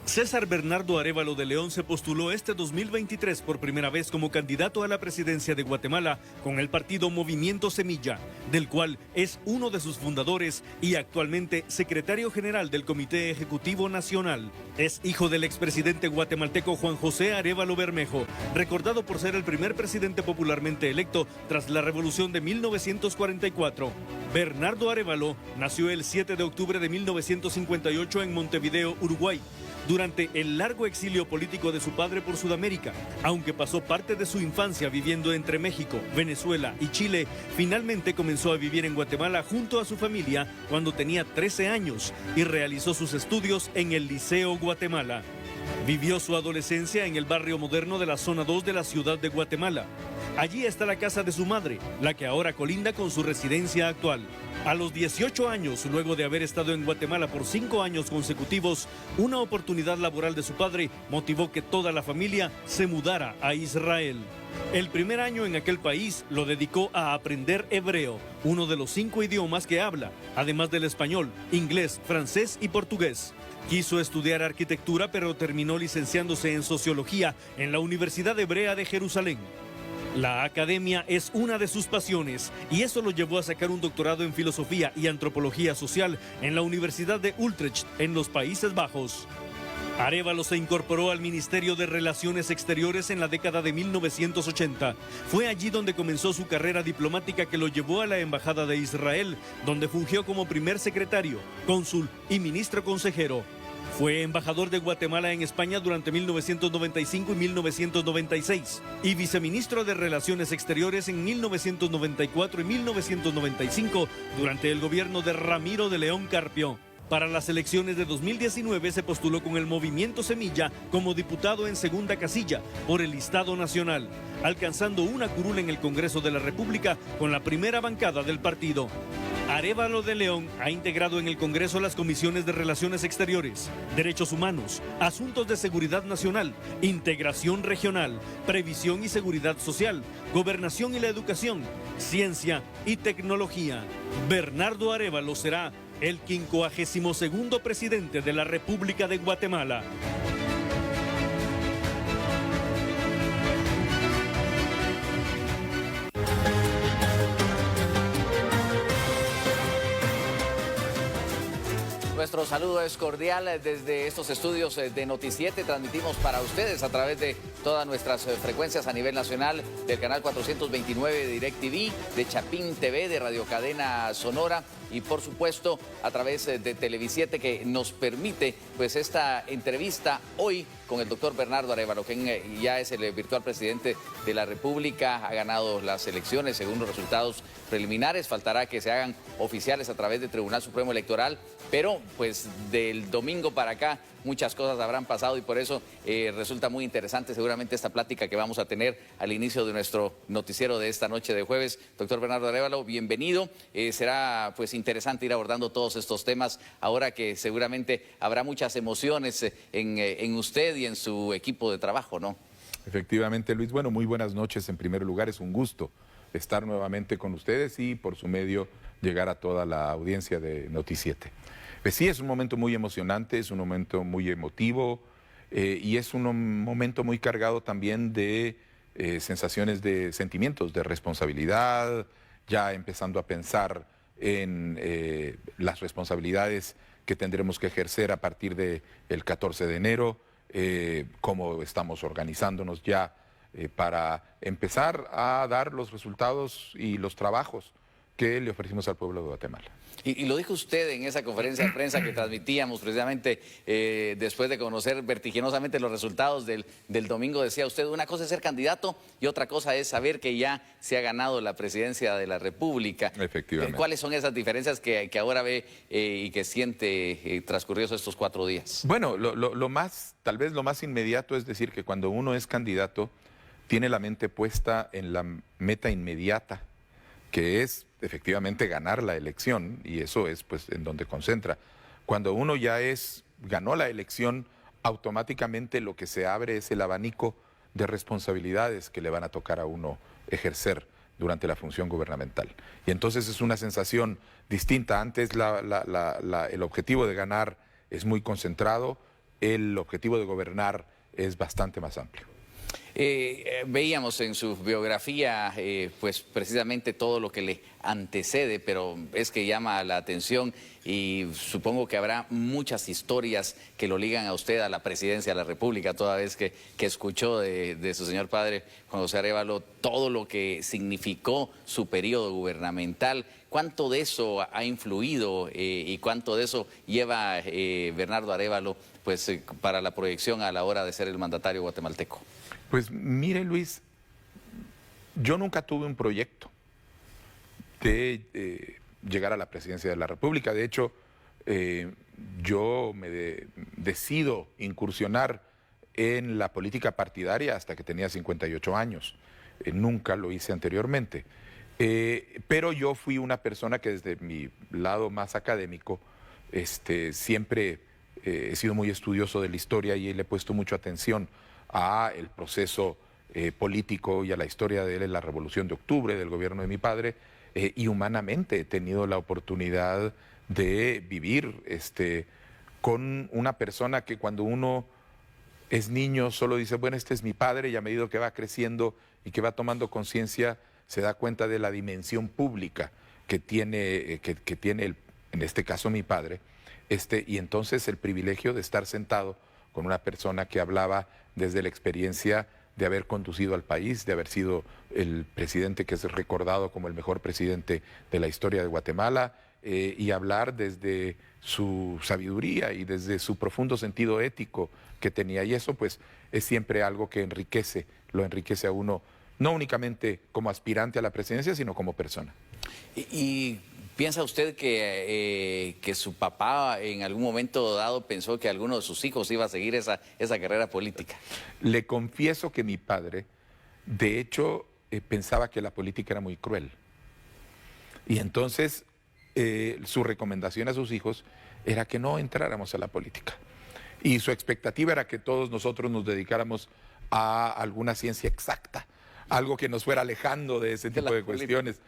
César Bernardo Arévalo de León se postuló este 2023 por primera vez como candidato a la presidencia de Guatemala con el partido Movimiento Semilla, del cual es uno de sus fundadores y actualmente secretario general del Comité Ejecutivo Nacional. Es hijo del expresidente guatemalteco Juan José Arévalo Bermejo, recordado por ser el primer presidente popularmente electo tras la Revolución de 1944. Bernardo Arévalo nació el 7 de octubre de 1958 en Montevideo, Uruguay, durante el largo exilio político de su padre por Sudamérica. Aunque pasó parte de su infancia viviendo entre México, Venezuela y Chile, finalmente comenzó a vivir en Guatemala junto a su familia cuando tenía 13 años y realizó sus estudios en el Liceo Guatemala. Vivió su adolescencia en el barrio moderno de la zona 2 de la ciudad de Guatemala. Allí está la casa de su madre, la que ahora colinda con su residencia actual. A los 18 años, luego de haber estado en Guatemala por 5 años consecutivos, una oportunidad laboral de su padre motivó que toda la familia se mudara a Israel. El primer año en aquel país lo dedicó a aprender hebreo, uno de los 5 idiomas que habla, además del español, inglés, francés y portugués. Quiso estudiar arquitectura, pero terminó licenciándose en sociología en la Universidad Hebrea de Jerusalén. La academia es una de sus pasiones y eso lo llevó a sacar un doctorado en filosofía y antropología social en la Universidad de Utrecht, en los Países Bajos. Arévalo se incorporó al Ministerio de Relaciones Exteriores en la década de 1980. Fue allí donde comenzó su carrera diplomática que lo llevó a la Embajada de Israel, donde fungió como primer secretario, cónsul y ministro consejero. Fue embajador de Guatemala en España durante 1995 y 1996 y viceministro de Relaciones Exteriores en 1994 y 1995 durante el gobierno de Ramiro de León Carpio. Para las elecciones de 2019 se postuló con el Movimiento Semilla como diputado en segunda casilla por el Listado Nacional, alcanzando una curul en el Congreso de la República con la primera bancada del partido. Arévalo de León ha integrado en el Congreso las comisiones de Relaciones Exteriores, Derechos Humanos, Asuntos de Seguridad Nacional, Integración Regional, Previsión y Seguridad Social, Gobernación y la Educación, Ciencia y Tecnología. Bernardo Arévalo será el 52º presidente de la República de Guatemala. Nuestro saludo es cordial desde estos estudios de Noti7. Transmitimos para ustedes a través de todas nuestras frecuencias a nivel nacional, del canal 429 de DirecTV, de Chapín TV, de Radio Cadena Sonora y por supuesto a través de Televisiete, que nos permite pues esta entrevista hoy con el doctor Bernardo Arévalo, que ya es el virtual presidente de la República, ha ganado las elecciones según los resultados preliminares. Faltará que se hagan oficiales a través del Tribunal Supremo Electoral, pero pues del domingo para acá muchas cosas habrán pasado y por eso resulta muy interesante seguramente esta plática que vamos a tener al inicio de nuestro noticiero de esta noche de jueves. Doctor Bernardo Arévalo, bienvenido. Será pues interesante ir abordando todos estos temas ahora que seguramente habrá muchas emociones en usted y en su equipo de trabajo, ¿no? Efectivamente, Luis. Bueno, muy buenas noches. En primer lugar, es un gusto estar nuevamente con ustedes y por su medio llegar a toda la audiencia de Noti7. Pues sí, es un momento muy emocionante, es un momento muy emotivo y es un momento muy cargado también de sensaciones, de sentimientos, de responsabilidad, ya empezando a pensar en las responsabilidades que tendremos que ejercer a partir del 14 de enero, cómo estamos organizándonos ya para empezar a dar los resultados y los trabajos que le ofrecimos al pueblo de Guatemala. Y lo dijo usted en esa conferencia de prensa que transmitíamos precisamente después de conocer vertiginosamente los resultados del domingo. Decía usted, una cosa es ser candidato y otra cosa es saber que ya se ha ganado la presidencia de la República. Efectivamente. ¿Cuáles son esas diferencias que ahora ve y que siente transcurridos estos 4 días? Bueno, tal vez lo más inmediato es decir que cuando uno es candidato tiene la mente puesta en la meta inmediata, que es efectivamente ganar la elección, y eso es pues en donde concentra. Cuando uno ya ganó la elección, automáticamente lo que se abre es el abanico de responsabilidades que le van a tocar a uno ejercer durante la función gubernamental. Y entonces es una sensación distinta. Antes el objetivo de ganar es muy concentrado, el objetivo de gobernar es bastante más amplio. Veíamos en su biografía, pues precisamente todo lo que le antecede, pero es que llama la atención y supongo que habrá muchas historias que lo ligan a usted a la presidencia de la República, toda vez que escuchó de su señor padre, Juan José Arévalo, todo lo que significó su periodo gubernamental. ¿Cuánto de eso ha influido y cuánto de eso lleva Bernardo Arévalo pues, para la proyección a la hora de ser el mandatario guatemalteco? Pues mire, Luis, yo nunca tuve un proyecto de llegar a la presidencia de la República. De hecho, yo me decido incursionar en la política partidaria hasta que tenía 58 años. Nunca lo hice anteriormente. Pero yo fui una persona que desde mi lado más académico siempre he sido muy estudioso de la historia y le he puesto mucha atención a el proceso político y a la historia de la Revolución de Octubre, del gobierno de mi padre, y humanamente he tenido la oportunidad de vivir con una persona que cuando uno es niño solo dice, bueno, este es mi padre, y a medida que va creciendo y que va tomando conciencia, se da cuenta de la dimensión pública que tiene, en este caso mi padre, y entonces el privilegio de estar sentado con una persona que hablaba desde la experiencia de haber conducido al país, de haber sido el presidente que es recordado como el mejor presidente de la historia de Guatemala, y hablar desde su sabiduría y desde su profundo sentido ético que tenía. Y eso pues es siempre algo que lo enriquece a uno, no únicamente como aspirante a la presidencia, sino como persona. ¿Y piensa usted que su papá en algún momento dado pensó que alguno de sus hijos iba a seguir esa carrera política? Le confieso que mi padre, de hecho, pensaba que la política era muy cruel. Y entonces su recomendación a sus hijos era que no entráramos a la política. Y su expectativa era que todos nosotros nos dedicáramos a alguna ciencia exacta, algo que nos fuera alejando de ese tipo de cuestiones.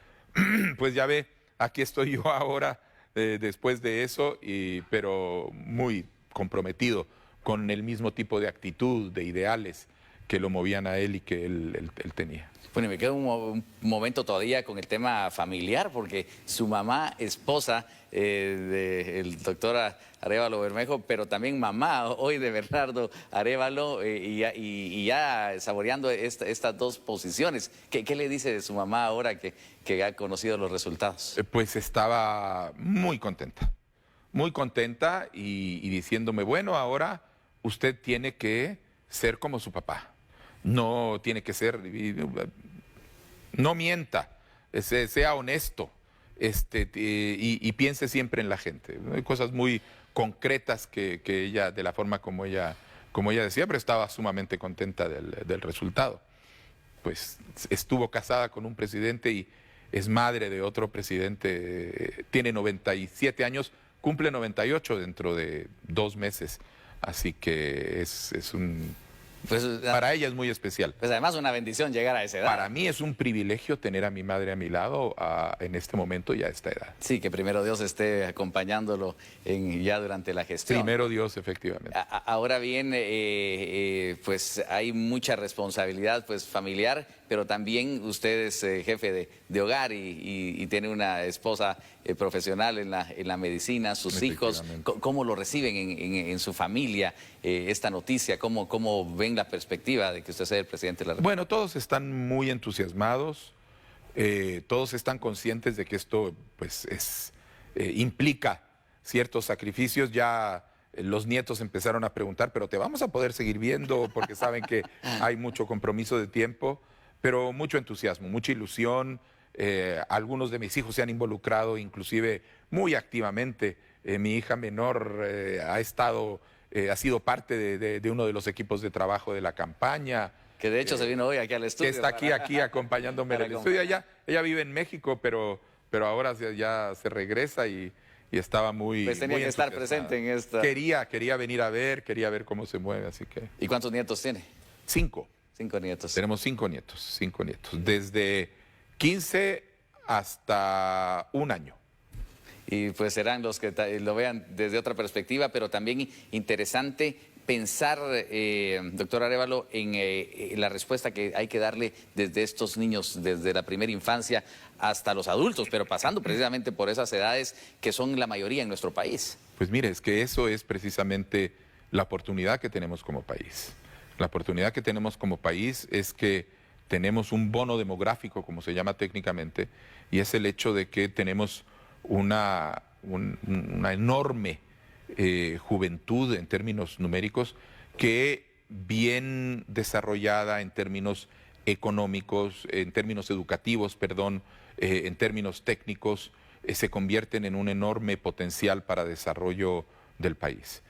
Pues ya ve, aquí estoy yo ahora después de eso, pero muy comprometido con el mismo tipo de actitud, de ideales que lo movían a él y que él tenía. Bueno, me quedo un momento todavía con el tema familiar, porque su mamá, esposa del doctor Arévalo Bermejo, pero también mamá hoy de Bernardo Arévalo, y ya saboreando estas dos posiciones. ¿Qué le dice de su mamá ahora que ha conocido los resultados? Pues estaba muy contenta y diciéndome, bueno, ahora usted tiene que ser como su papá. No tiene que ser, no mienta, sea honesto, y piense siempre en la gente. Hay cosas muy concretas que ella, de la forma como ella decía, pero estaba sumamente contenta del resultado. Pues estuvo casada con un presidente y es madre de otro presidente, tiene 97 años, cumple 98 dentro de 2 meses, así que pues, para ella es muy especial. Pues además una bendición llegar a esa edad. Para mí es un privilegio tener a mi madre a mi lado en este momento y a esta edad. Sí, que primero Dios esté acompañándolo ya durante la gestión. Primero Dios, efectivamente. Ahora bien, pues hay mucha responsabilidad pues familiar, pero también usted es jefe de hogar y tiene una esposa profesional en la medicina, sus hijos. ¿Cómo lo reciben en su familia esta noticia? ¿Cómo ven la perspectiva de que usted sea el presidente de la República? Bueno, todos están muy entusiasmados, todos están conscientes de que esto pues implica ciertos sacrificios. Ya los nietos empezaron a preguntar, pero te vamos a poder seguir viendo, porque saben que hay mucho compromiso de tiempo, pero mucho entusiasmo, mucha ilusión. Algunos de mis hijos se han involucrado inclusive muy activamente. Mi hija menor ha sido parte de uno de los equipos de trabajo de la campaña. Que de hecho se vino hoy aquí al estudio. Que está aquí acompañándome en el estudio. Ella vive en México, pero ahora ya se regresa y estaba muy pues tenía muy que estar presente en esta. Quería venir a ver, quería ver cómo se mueve, así que. ¿Y cuántos nietos tiene? 5. 5 nietos. Tenemos 5 nietos, desde 15 hasta 1 año. Y pues serán los que lo vean desde otra perspectiva, pero también interesante pensar, doctor Arévalo, en la respuesta que hay que darle desde estos niños, desde la primera infancia hasta los adultos, pero pasando precisamente por esas edades que son la mayoría en nuestro país? Pues mire, es que eso es precisamente la oportunidad que tenemos como país. La oportunidad que tenemos como país es que tenemos un bono demográfico, como se llama técnicamente, y es el hecho de que tenemos una enorme juventud en términos numéricos que bien desarrollada en términos económicos, en términos educativos, perdón, en términos técnicos, se convierten en un enorme potencial para desarrollo del país.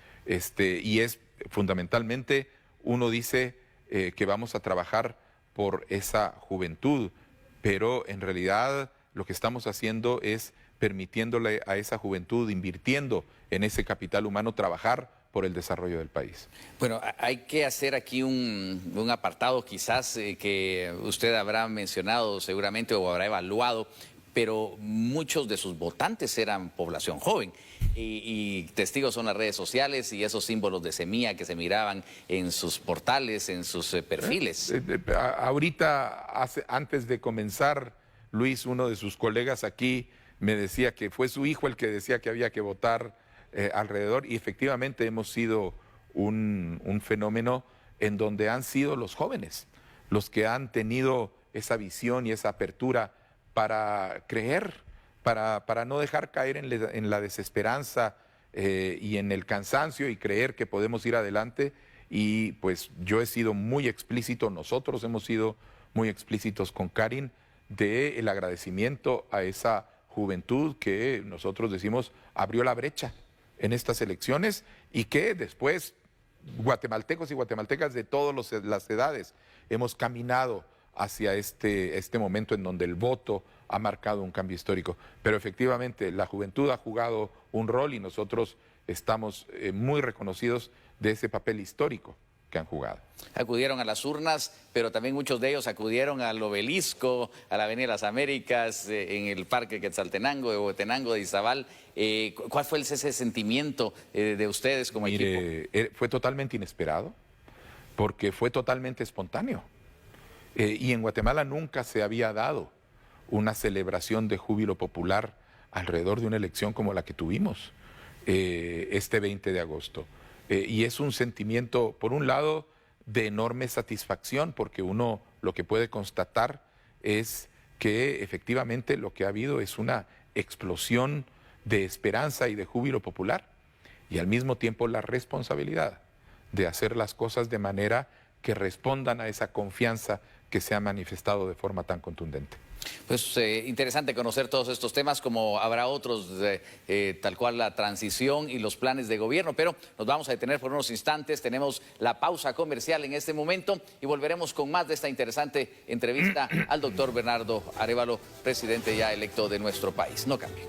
Y es fundamentalmente, uno dice que vamos a trabajar por esa juventud, pero en realidad lo que estamos haciendo es permitiéndole a esa juventud, invirtiendo en ese capital humano, trabajar por el desarrollo del país. Bueno, hay que hacer aquí un apartado quizás que usted habrá mencionado seguramente o habrá evaluado, pero muchos de sus votantes eran población joven y testigos son las redes sociales y esos símbolos de semilla que se miraban en sus portales, en sus perfiles. Ahorita, antes de comenzar, Luis, uno de sus colegas aquí me decía que fue su hijo el que decía que había que votar alrededor, y efectivamente hemos sido un fenómeno en donde han sido los jóvenes los que han tenido esa visión y esa apertura para creer, para no dejar caer en la desesperanza y en el cansancio, y creer que podemos ir adelante. Y pues yo he sido muy explícito, nosotros hemos sido muy explícitos con Karin del agradecimiento a esa juventud que nosotros decimos abrió la brecha en estas elecciones, y que después guatemaltecos y guatemaltecas de todas las edades hemos caminado hacia este momento en donde el voto ha marcado un cambio histórico. Pero efectivamente la juventud ha jugado un rol y nosotros estamos muy reconocidos de ese papel histórico que han jugado. Acudieron a las urnas, pero también muchos de ellos acudieron al obelisco, a la Avenida de las Américas, en el Parque Quetzaltenango, de Huehuetenango, de Izabal. ¿Cuál fue ese sentimiento de ustedes como equipo? Fue totalmente inesperado, porque fue totalmente espontáneo. Y en Guatemala nunca se había dado una celebración de júbilo popular alrededor de una elección como la que tuvimos este 20 de agosto. Y es un sentimiento, por un lado, de enorme satisfacción, porque uno lo que puede constatar es que efectivamente lo que ha habido es una explosión de esperanza y de júbilo popular, y al mismo tiempo la responsabilidad de hacer las cosas de manera que respondan a esa confianza que se ha manifestado de forma tan contundente. Pues interesante conocer todos estos temas, como habrá otros, tal cual la transición y los planes de gobierno, pero nos vamos a detener por unos instantes. Tenemos la pausa comercial en este momento y volveremos con más de esta interesante entrevista al doctor Bernardo Arévalo, presidente ya electo de nuestro país. No cambie.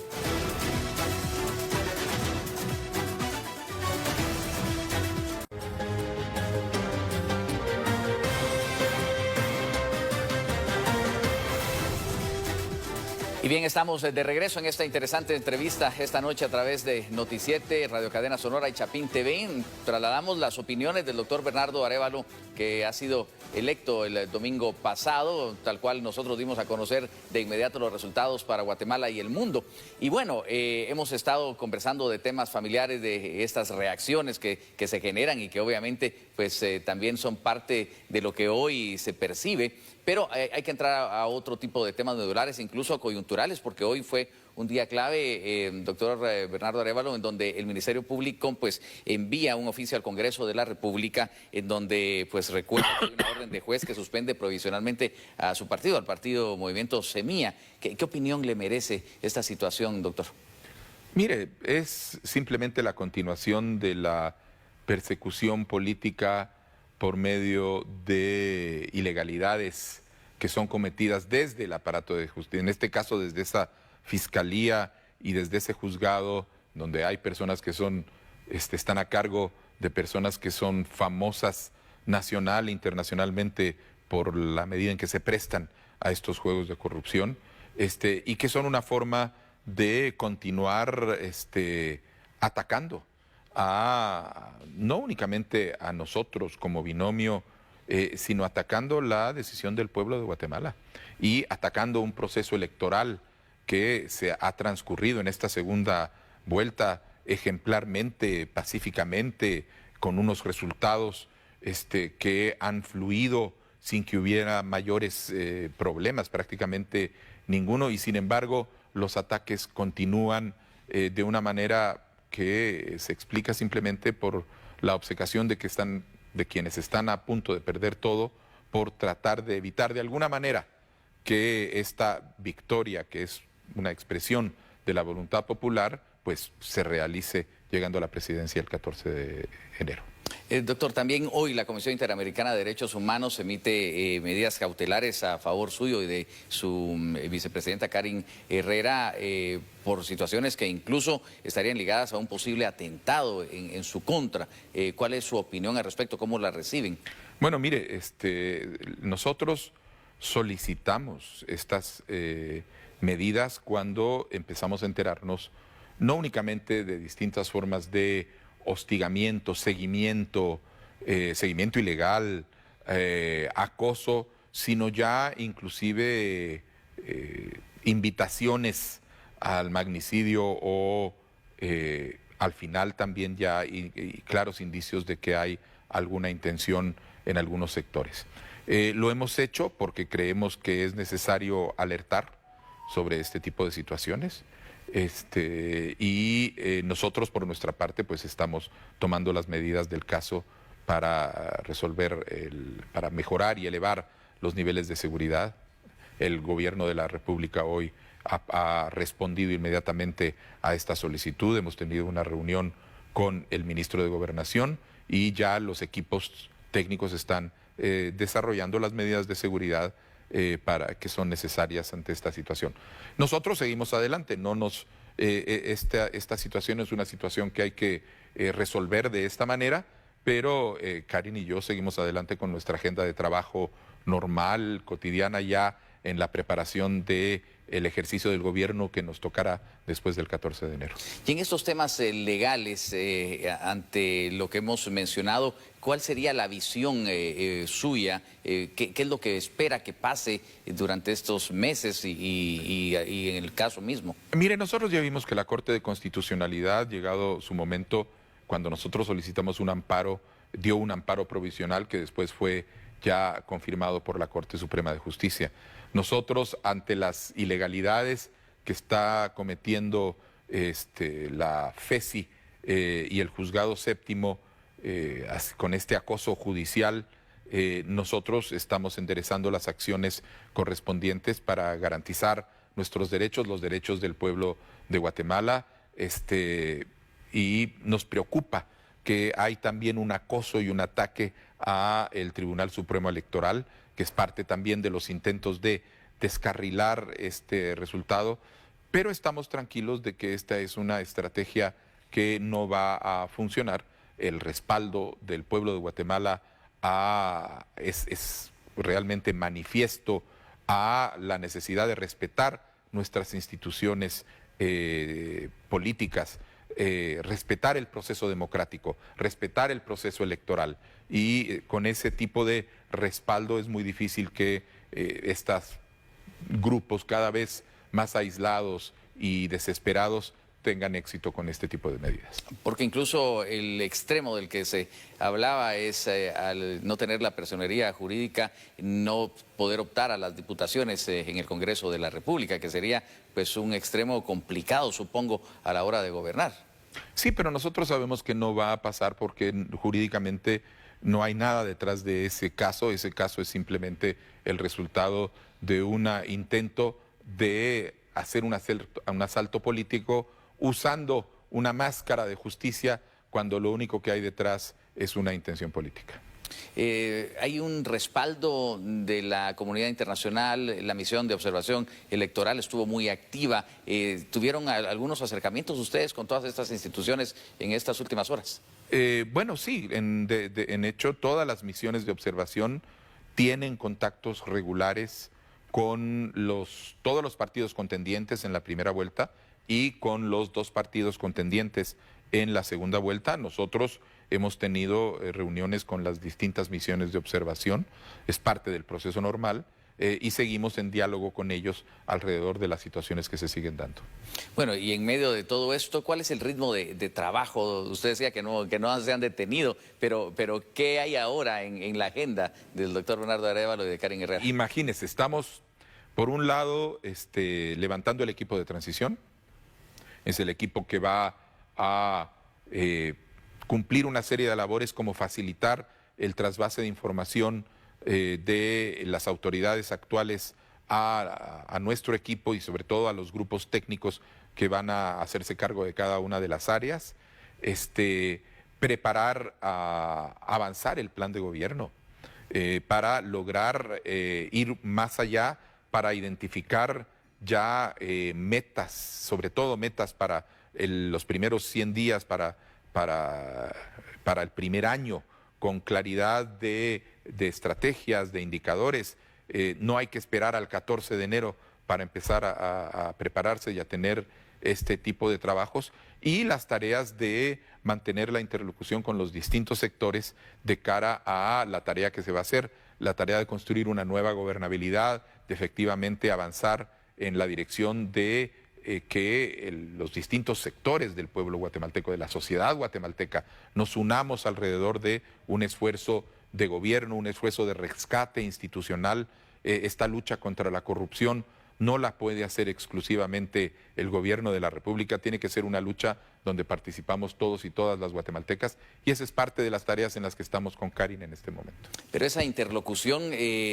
Y bien, estamos de regreso en esta interesante entrevista esta noche a través de Noti7, Radio Cadena Sonora y Chapín TV. Trasladamos las opiniones del doctor Bernardo Arévalo, que ha sido electo el domingo pasado, tal cual nosotros dimos a conocer de inmediato los resultados para Guatemala y el mundo. Y bueno, hemos estado conversando de temas familiares, de estas reacciones que se generan y que obviamente pues también son parte de lo que hoy se percibe. Pero hay que entrar a otro tipo de temas medulares, incluso coyunturales, porque hoy fue un día clave, doctor Bernardo Arévalo, en donde el Ministerio Público pues envía un oficio al Congreso de la República, en donde pues recuerda que hay una orden de juez que suspende provisionalmente a su partido, al partido Movimiento Semilla. ¿Qué opinión le merece esta situación, doctor? Mire, es simplemente la continuación de la persecución política por medio de ilegalidades que son cometidas desde el aparato de justicia, en este caso desde esa fiscalía y desde ese juzgado, donde hay personas que son, están a cargo de personas que son famosas nacional e internacionalmente por la medida en que se prestan a estos juegos de corrupción, y que son una forma de continuar atacando no únicamente a nosotros como binomio, sino atacando la decisión del pueblo de Guatemala y atacando un proceso electoral que se ha transcurrido en esta segunda vuelta ejemplarmente, pacíficamente, con unos resultados que han fluido sin que hubiera mayores problemas, prácticamente ninguno, y sin embargo los ataques continúan de una manera que se explica simplemente por la obcecación de quienes están a punto de perder todo, por tratar de evitar de alguna manera que esta victoria, que es una expresión de la voluntad popular, pues se realice llegando a la presidencia el 14 de enero. Doctor, también hoy la Comisión Interamericana de Derechos Humanos emite medidas cautelares a favor suyo y de su vicepresidenta Karin Herrera por situaciones que incluso estarían ligadas a un posible atentado en su contra. ¿Cuál es su opinión al respecto? ¿Cómo la reciben? Bueno, mire, nosotros solicitamos estas medidas cuando empezamos a enterarnos no únicamente de distintas formas de hostigamiento, seguimiento ilegal, acoso, sino ya inclusive invitaciones al magnicidio o al final también ya y claros indicios de que hay alguna intención en algunos sectores. Lo hemos hecho porque creemos que es necesario alertar sobre este tipo de situaciones. Nosotros por nuestra parte pues estamos tomando las medidas del caso para resolver, para mejorar y elevar los niveles de seguridad. El gobierno de la República hoy ha respondido inmediatamente a esta solicitud. Hemos tenido una reunión con el ministro de Gobernación y ya los equipos técnicos están desarrollando las medidas de seguridad que son necesarias ante esta situación. Nosotros seguimos adelante, esta situación es una situación que hay que resolver de esta manera, pero Karin y yo seguimos adelante con nuestra agenda de trabajo normal, cotidiana, ya en la preparación del ejercicio del gobierno que nos tocará después del 14 de enero. Y en estos temas legales, ante lo que hemos mencionado, ¿cuál sería la visión suya? ¿Qué es lo que espera que pase durante estos meses y en el caso mismo? Mire, nosotros ya vimos que la Corte de Constitucionalidad, llegado su momento, cuando nosotros solicitamos un amparo, dio un amparo provisional que después fue ya confirmado por la Corte Suprema de Justicia. Nosotros, ante las ilegalidades que está cometiendo la FESI y el Juzgado Séptimo con este acoso judicial, nosotros estamos enderezando las acciones correspondientes para garantizar nuestros derechos, los derechos del pueblo de Guatemala, y nos preocupa que hay también un acoso y un ataque al Tribunal Supremo Electoral, que es parte también de los intentos de descarrilar este resultado, pero estamos tranquilos de que esta es una estrategia que no va a funcionar. El respaldo del pueblo de Guatemala es realmente manifiesto a la necesidad de respetar nuestras instituciones políticas, respetar el proceso democrático, respetar el proceso electoral. Y con ese tipo de respaldo es muy difícil que estos grupos cada vez más aislados y desesperados tengan éxito con este tipo de medidas. Porque incluso el extremo del que se hablaba es al no tener la personería jurídica, no poder optar a las diputaciones en el Congreso de la República, que sería pues un extremo complicado, supongo, a la hora de gobernar. Sí, pero nosotros sabemos que no va a pasar porque jurídicamente no hay nada detrás de ese caso. Ese caso es simplemente el resultado de un intento de hacer un asalto político usando una máscara de justicia cuando lo único que hay detrás es una intención política. Hay un respaldo de la comunidad internacional, la misión de observación electoral estuvo muy activa. ¿Tuvieron algunos acercamientos ustedes con todas estas instituciones en estas últimas horas? Bueno, sí, en hecho todas las misiones de observación tienen contactos regulares con todos los partidos contendientes en la primera vuelta y con los dos partidos contendientes en la segunda vuelta. Nosotros hemos tenido reuniones con las distintas misiones de observación, es parte del proceso normal, y seguimos en diálogo con ellos alrededor de las situaciones que se siguen dando. Bueno, y en medio de todo esto, ¿cuál es el ritmo de trabajo? Usted decía que no se han detenido, pero ¿qué hay ahora en la agenda del doctor Bernardo Arévalo y de Karen Herrera? Imagínense, estamos por un lado levantando el equipo de transición, es el equipo que va a cumplir una serie de labores como facilitar el trasvase de información de las autoridades actuales a nuestro equipo y sobre todo a los grupos técnicos que van a hacerse cargo de cada una de las áreas, preparar, avanzar el plan de gobierno para lograr ir más allá, para identificar ya metas, sobre todo metas para los primeros 100 días, para el primer año, con claridad de estrategias, de indicadores. No hay que esperar al 14 de enero para empezar a prepararse y a tener este tipo de trabajos, y las tareas de mantener la interlocución con los distintos sectores de cara a la tarea que se va a hacer, la tarea de construir una nueva gobernabilidad, de efectivamente avanzar en la dirección de que los distintos sectores del pueblo guatemalteco, de la sociedad guatemalteca, nos unamos alrededor de un esfuerzo de gobierno, un esfuerzo de rescate institucional. Esta lucha contra la corrupción no la puede hacer exclusivamente el gobierno de la República, tiene que ser una lucha donde participamos todos y todas las guatemaltecas, y esa es parte de las tareas en las que estamos con Karen en este momento. Pero esa interlocución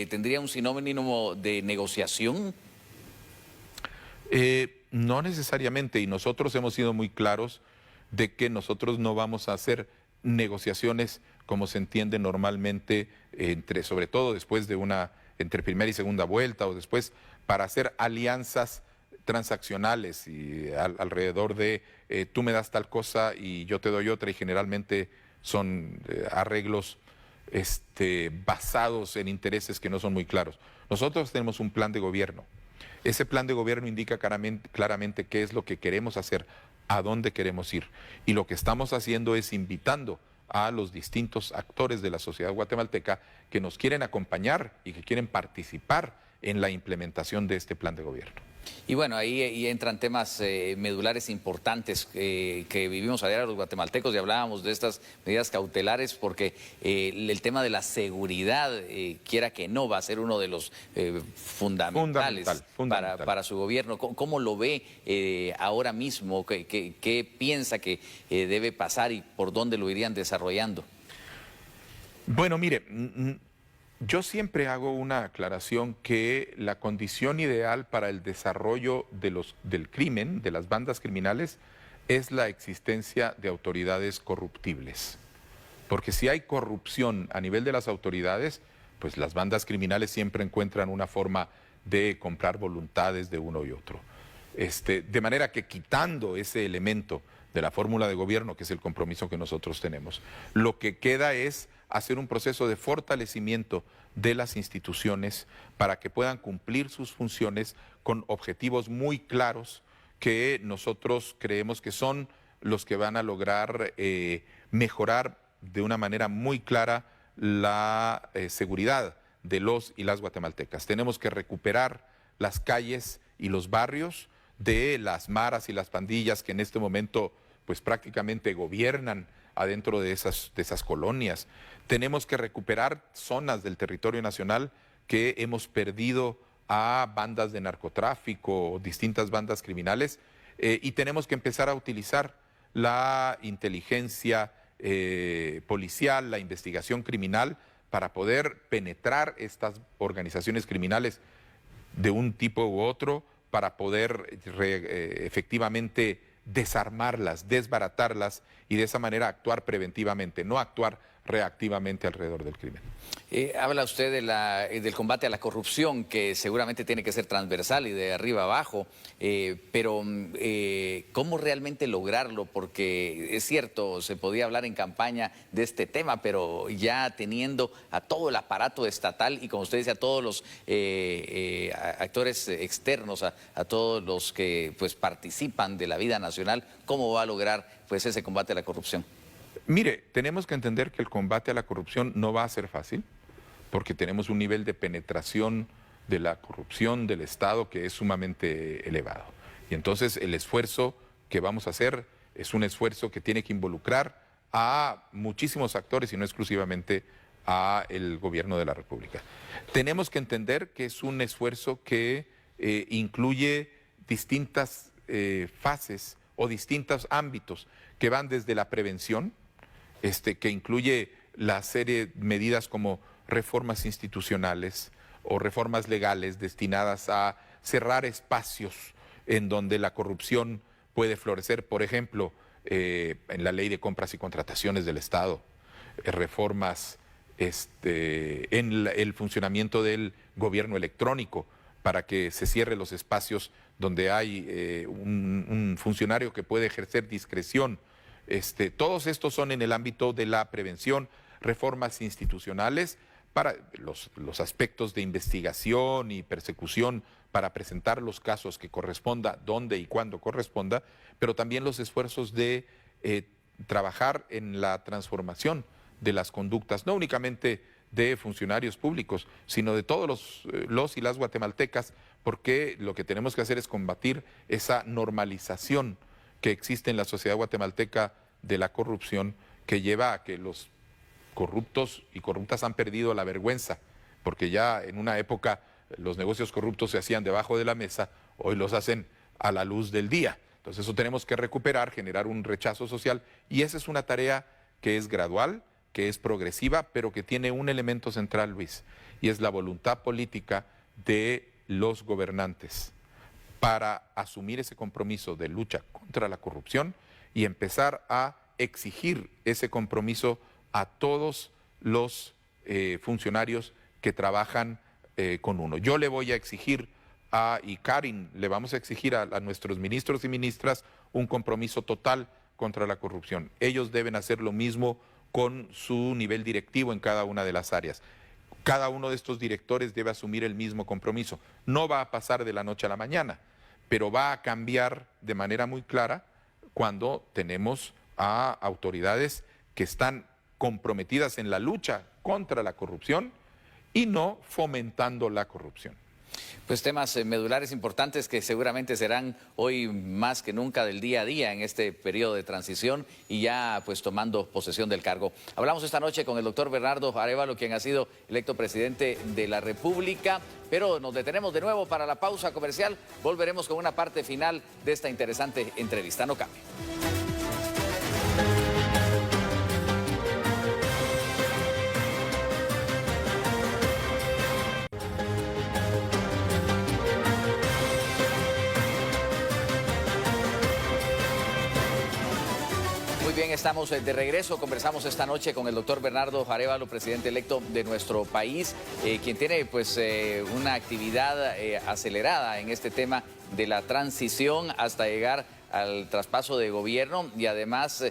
tendría un sinónimo de negociación. No necesariamente, y nosotros hemos sido muy claros de que nosotros no vamos a hacer negociaciones como se entiende normalmente, sobre todo después de entre primera y segunda vuelta, o después para hacer alianzas transaccionales y alrededor de tú me das tal cosa y yo te doy otra, y generalmente son arreglos basados en intereses que no son muy claros. Nosotros tenemos un plan de gobierno. Ese plan de gobierno indica claramente qué es lo que queremos hacer, a dónde queremos ir. Y lo que estamos haciendo es invitando a los distintos actores de la sociedad guatemalteca que nos quieren acompañar y que quieren participar en la implementación de este plan de gobierno. Y bueno, ahí entran temas medulares importantes que vivimos a diario los guatemaltecos, y hablábamos de estas medidas cautelares porque el tema de la seguridad, quiera que no, va a ser uno de los fundamentales para su gobierno. ¿Cómo lo ve ahora mismo? ¿Qué piensa que debe pasar y por dónde lo irían desarrollando? Bueno, mire, yo siempre hago una aclaración que la condición ideal para el desarrollo del crimen, de las bandas criminales, es la existencia de autoridades corruptibles. Porque si hay corrupción a nivel de las autoridades, pues las bandas criminales siempre encuentran una forma de comprar voluntades de uno y otro. De manera que quitando ese elemento de la fórmula de gobierno, que es el compromiso que nosotros tenemos, lo que queda es hacer un proceso de fortalecimiento de las instituciones para que puedan cumplir sus funciones con objetivos muy claros que nosotros creemos que son los que van a lograr mejorar de una manera muy clara la seguridad de los y las guatemaltecas. Tenemos que recuperar las calles y los barrios de las maras y las pandillas que en este momento pues prácticamente gobiernan adentro de esas colonias. Tenemos que recuperar zonas del territorio nacional que hemos perdido a bandas de narcotráfico, distintas bandas criminales, y tenemos que empezar a utilizar la inteligencia policial, la investigación criminal, para poder penetrar estas organizaciones criminales de un tipo u otro, para poder efectivamente desarmarlas, desbaratarlas, y de esa manera actuar preventivamente, no actuar reactivamente alrededor del crimen. Habla usted del combate a la corrupción, que seguramente tiene que ser transversal y de arriba abajo, pero ¿cómo realmente lograrlo? Porque es cierto, se podía hablar en campaña de este tema, pero ya teniendo a todo el aparato estatal y, como usted dice, a todos los actores externos, a todos los que pues participan de la vida nacional, ¿cómo va a lograr pues ese combate a la corrupción? Mire, tenemos que entender que el combate a la corrupción no va a ser fácil, porque tenemos un nivel de penetración de la corrupción del Estado que es sumamente elevado. Y entonces el esfuerzo que vamos a hacer es un esfuerzo que tiene que involucrar a muchísimos actores y no exclusivamente a el gobierno de la República. Tenemos que entender que es un esfuerzo que incluye distintas fases o distintos ámbitos que van desde la prevención, que incluye la serie de medidas como reformas institucionales o reformas legales destinadas a cerrar espacios en donde la corrupción puede florecer. Por ejemplo, en la ley de compras y contrataciones del Estado, reformas en el funcionamiento del gobierno electrónico para que se cierren los espacios donde hay un funcionario que puede ejercer discreción. Todos estos son en el ámbito de la prevención, reformas institucionales para los aspectos de investigación y persecución, para presentar los casos que corresponda, donde y cuándo corresponda, pero también los esfuerzos de trabajar en la transformación de las conductas, no únicamente de funcionarios públicos, sino de todos los y las guatemaltecas, porque lo que tenemos que hacer es combatir esa normalización que existe en la sociedad guatemalteca de la corrupción, que lleva a que los corruptos y corruptas han perdido la vergüenza, porque ya en una época los negocios corruptos se hacían debajo de la mesa, hoy los hacen a la luz del día. Entonces eso tenemos que recuperar, generar un rechazo social, y esa es una tarea que es gradual, que es progresiva, pero que tiene un elemento central, Luis, y es la voluntad política de los gobernantes para asumir ese compromiso de lucha contra la corrupción y empezar a exigir ese compromiso a todos los funcionarios que trabajan con uno. Yo le voy a exigir y Karin, le vamos a exigir a nuestros ministros y ministras un compromiso total contra la corrupción. Ellos deben hacer lo mismo con su nivel directivo en cada una de las áreas. Cada uno de estos directores debe asumir el mismo compromiso. No va a pasar de la noche a la mañana, pero va a cambiar de manera muy clara cuando tenemos a autoridades que están comprometidas en la lucha contra la corrupción y no fomentando la corrupción. Pues temas medulares importantes que seguramente serán hoy más que nunca del día a día en este periodo de transición y ya pues tomando posesión del cargo. Hablamos esta noche con el doctor Bernardo Arévalo, quien ha sido electo presidente de la República, pero nos detenemos de nuevo para la pausa comercial. Volveremos con una parte final de esta interesante entrevista. No cambie. Bien, estamos de regreso. Conversamos esta noche con el doctor Bernardo Arévalo, presidente electo de nuestro país, quien tiene pues una actividad acelerada en este tema de la transición hasta llegar al traspaso de gobierno y además,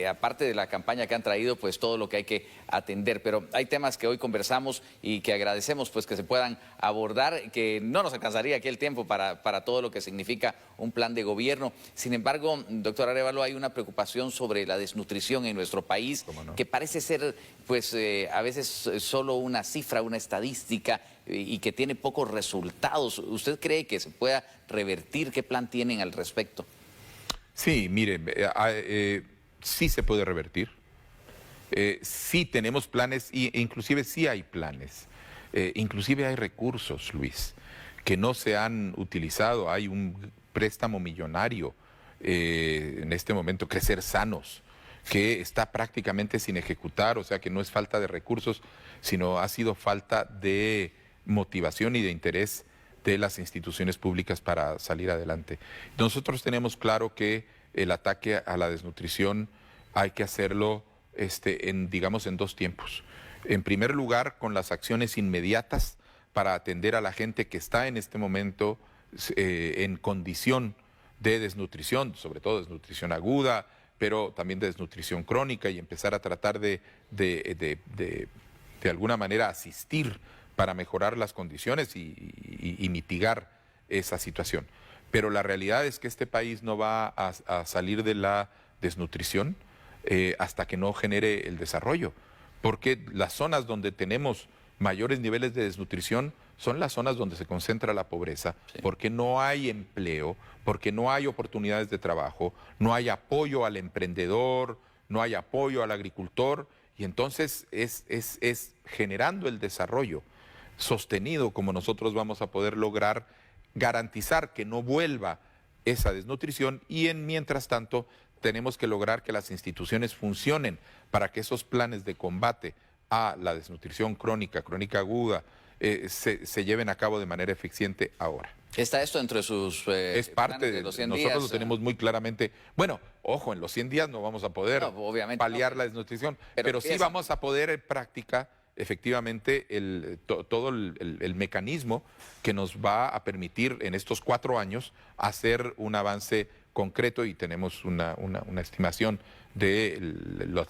aparte de la campaña que han traído, pues todo lo que hay que atender. Pero hay temas que hoy conversamos y que agradecemos pues que se puedan abordar, que no nos alcanzaría aquí el tiempo para todo lo que significa un plan de gobierno. Sin embargo, doctor Arévalo, hay una preocupación sobre la desnutrición en nuestro país, que parece ser pues a veces solo una cifra, una estadística y que tiene pocos resultados. ¿Usted cree que se pueda revertir? ¿Qué plan tienen al respecto? Sí, mire, sí se puede revertir. Sí tenemos planes e inclusive sí hay planes. Inclusive hay recursos, Luis, que no se han utilizado. Hay un préstamo millonario en este momento, Crecer Sanos, que está prácticamente sin ejecutar, o sea que no es falta de recursos, sino ha sido falta de motivación y de interés de las instituciones públicas para salir adelante. Nosotros tenemos claro que el ataque a la desnutrición hay que hacerlo digamos, en dos tiempos. En primer lugar, con las acciones inmediatas para atender a la gente que está en este momento en condición de desnutrición, sobre todo desnutrición aguda, pero también de desnutrición crónica, y empezar a tratar de alguna manera asistir para mejorar las condiciones y mitigar esa situación. Pero la realidad es que este país no va a salir de la desnutrición hasta que no genere el desarrollo, porque las zonas donde tenemos mayores niveles de desnutrición son las zonas donde se concentra la pobreza, sí, porque no hay empleo, porque no hay oportunidades de trabajo, no hay apoyo al emprendedor, no hay apoyo al agricultor, y entonces es generando el desarrollo sostenido como nosotros vamos a poder lograr garantizar que no vuelva esa desnutrición, y mientras tanto tenemos que lograr que las instituciones funcionen para que esos planes de combate a la desnutrición crónica, crónica aguda, se lleven a cabo de manera eficiente ahora. ¿Está esto entre sus es parte de los 100 nosotros días? Lo tenemos muy claramente. Bueno, ojo, en los 100 días no vamos a poder paliar la desnutrición, pero sí vamos a poder en práctica efectivamente todo el mecanismo que nos va a permitir en estos 4 años hacer un avance concreto, y tenemos una estimación de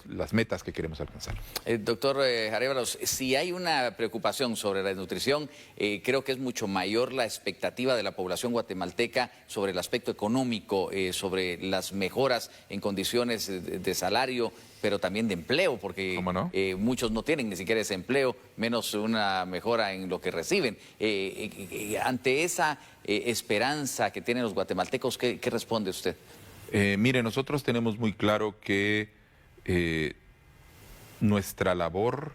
las metas que queremos alcanzar. Doctor Arévalos, si hay una preocupación sobre la desnutrición, creo que es mucho mayor la expectativa de la población guatemalteca sobre el aspecto económico, sobre las mejoras en condiciones de salario, pero también de empleo, porque ¿cómo no? Muchos no tienen ni siquiera ese empleo, menos una mejora en lo que reciben. Ante esa esperanza que tienen los guatemaltecos, ¿qué responde usted? Mire, nosotros tenemos muy claro que nuestra labor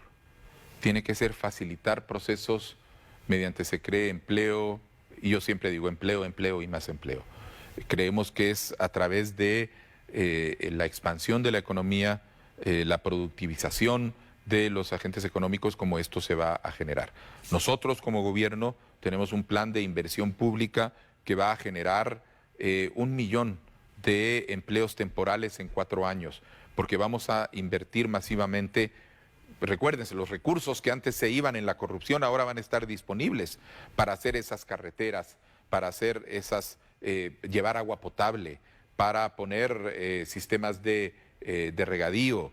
tiene que ser facilitar procesos mediante se cree empleo, y yo siempre digo empleo, empleo y más empleo. Creemos que es a través de la expansión de la economía, la productivización de los agentes económicos, como esto se va a generar. Nosotros como gobierno tenemos un plan de inversión pública que va a generar 1 millón de empleos temporales en 4 años, porque vamos a invertir masivamente. Recuérdense, los recursos que antes se iban en la corrupción ahora van a estar disponibles para hacer esas carreteras, para hacer llevar agua potable, para poner sistemas de regadío.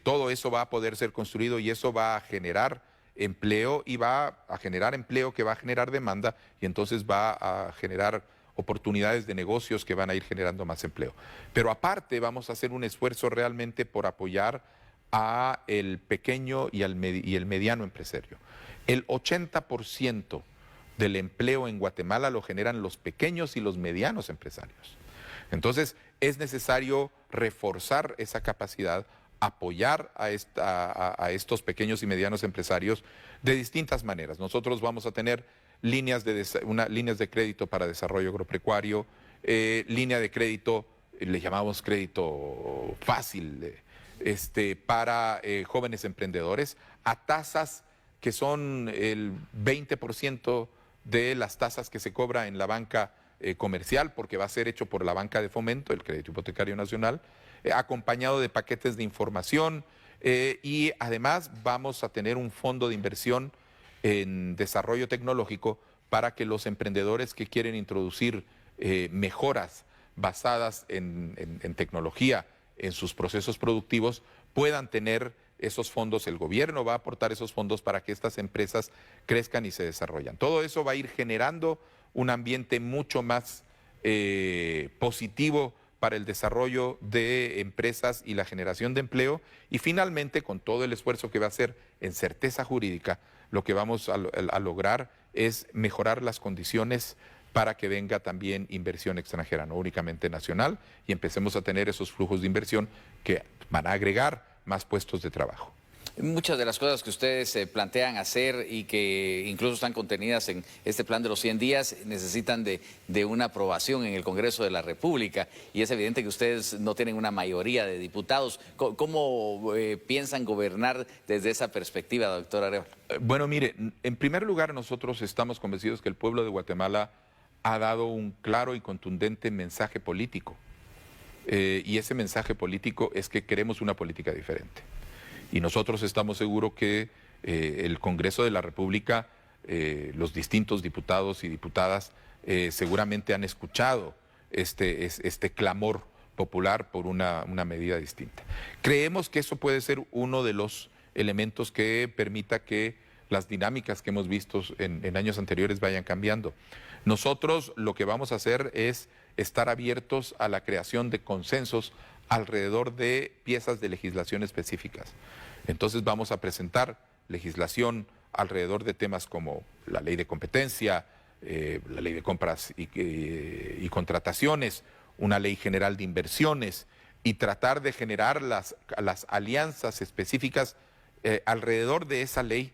Todo eso va a poder ser construido, y eso va a generar empleo, y va a generar empleo que va a generar demanda, y entonces va a generar oportunidades de negocios que van a ir generando más empleo. Pero aparte vamos a hacer un esfuerzo realmente por apoyar a el pequeño y el mediano empresario. El 80% del empleo en Guatemala lo generan los pequeños y los medianos empresarios. Entonces es necesario reforzar esa capacidad, apoyar a estos pequeños y medianos empresarios de distintas maneras. Nosotros vamos a tener líneas de crédito para desarrollo agropecuario, línea de crédito, le llamamos crédito fácil, para jóvenes emprendedores, a tasas que son el 20% de las tasas que se cobra en la banca comercial, porque va a ser hecho por la banca de fomento, el Crédito Hipotecario Nacional, acompañado de paquetes de información, y además vamos a tener un fondo de inversión en desarrollo tecnológico para que los emprendedores que quieren introducir mejoras basadas en tecnología en sus procesos productivos puedan tener esos fondos. El gobierno va a aportar esos fondos para que estas empresas crezcan y se desarrollen. Todo eso va a ir generando un ambiente mucho más positivo para el desarrollo de empresas y la generación de empleo, y finalmente, con todo el esfuerzo que va a hacer en certeza jurídica, lo que vamos a lograr es mejorar las condiciones para que venga también inversión extranjera, no únicamente nacional, y empecemos a tener esos flujos de inversión que van a agregar más puestos de trabajo. Muchas de las cosas que ustedes plantean hacer y que incluso están contenidas en este plan de los 100 días necesitan de una aprobación en el Congreso de la República, y es evidente que ustedes no tienen una mayoría de diputados. ¿Cómo piensan gobernar desde esa perspectiva, doctor Arévalos? Bueno, mire, en primer lugar nosotros estamos convencidos que el pueblo de Guatemala ha dado un claro y contundente mensaje político. y ese mensaje político es que queremos una política diferente. Y nosotros estamos seguros que el Congreso de la República, los distintos diputados y diputadas, seguramente han escuchado este clamor popular por una medida distinta. Creemos que eso puede ser uno de los elementos que permita que las dinámicas que hemos visto en años anteriores vayan cambiando. Nosotros lo que vamos a hacer es estar abiertos a la creación de consensos alrededor de piezas de legislación específicas. Entonces vamos a presentar legislación alrededor de temas como la ley de competencia, la ley de compras y contrataciones, una ley general de inversiones, y tratar de generar las alianzas específicas alrededor de esa ley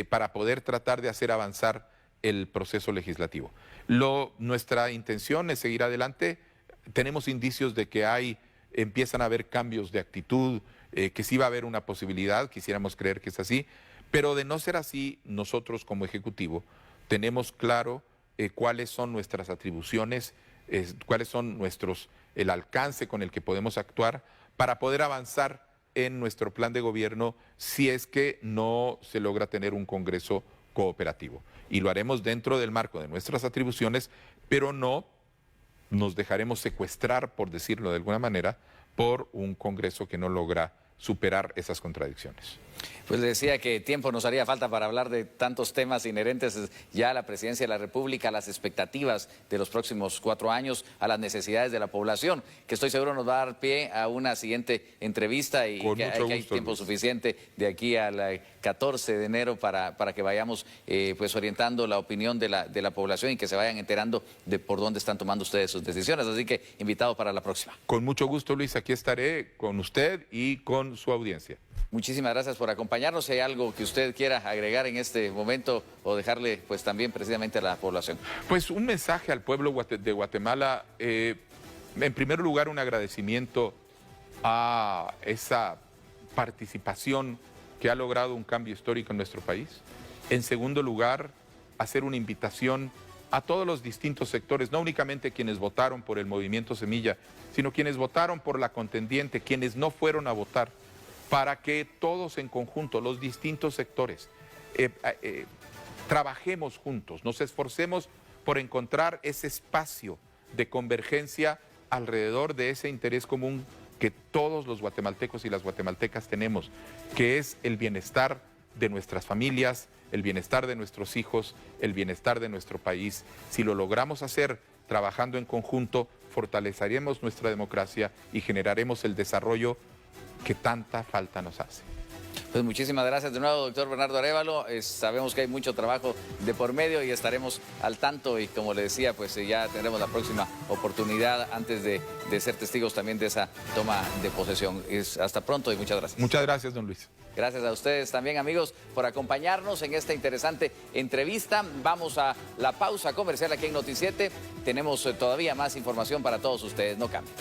para poder tratar de hacer avanzar el proceso legislativo. Nuestra intención es seguir adelante. Tenemos indicios de que empiezan a haber cambios de actitud, que sí va a haber una posibilidad, quisiéramos creer que es así, pero de no ser así, nosotros como Ejecutivo tenemos claro cuáles son nuestras atribuciones, cuáles son el alcance con el que podemos actuar para poder avanzar en nuestro plan de gobierno si es que no se logra tener un Congreso cooperativo. Y lo haremos dentro del marco de nuestras atribuciones, pero no nos dejaremos secuestrar, por decirlo de alguna manera, por un Congreso que no logra superar esas contradicciones. Pues le decía que tiempo nos haría falta para hablar de tantos temas inherentes ya a la presidencia de la República, a las expectativas de los próximos 4 años, a las necesidades de la población, que estoy seguro nos va a dar pie a una siguiente entrevista y que hay tiempo suficiente de aquí al 14 de enero para que vayamos pues orientando la opinión de la población y que se vayan enterando de por dónde están tomando ustedes sus decisiones. Así que invitado para la próxima. Con mucho gusto, Luis, aquí estaré con usted y con su audiencia. Muchísimas gracias por acompañarnos. Si hay algo que usted quiera agregar en este momento o dejarle pues también precisamente a la población. Pues un mensaje al pueblo de Guatemala. En primer lugar, un agradecimiento a esa participación que ha logrado un cambio histórico en nuestro país. En segundo lugar, hacer una invitación a todos los distintos sectores, no únicamente quienes votaron por el Movimiento Semilla, sino quienes votaron por la contendiente, quienes no fueron a votar, para que todos en conjunto, los distintos sectores, trabajemos juntos, nos esforcemos por encontrar ese espacio de convergencia alrededor de ese interés común que todos los guatemaltecos y las guatemaltecas tenemos, que es el bienestar de nuestras familias, el bienestar de nuestros hijos, el bienestar de nuestro país. Si lo logramos hacer trabajando en conjunto, fortaleceremos nuestra democracia y generaremos el desarrollo que tanta falta nos hace. Pues muchísimas gracias de nuevo, doctor Bernardo Arévalo. Sabemos que hay mucho trabajo de por medio y estaremos al tanto y como le decía, pues ya tendremos la próxima oportunidad antes de ser testigos también de esa toma de posesión. Hasta pronto y muchas gracias. Muchas gracias, don Luis. Gracias a ustedes también, amigos, por acompañarnos en esta interesante entrevista. Vamos a la pausa comercial aquí en Noti7. Tenemos todavía más información para todos ustedes. No cambien.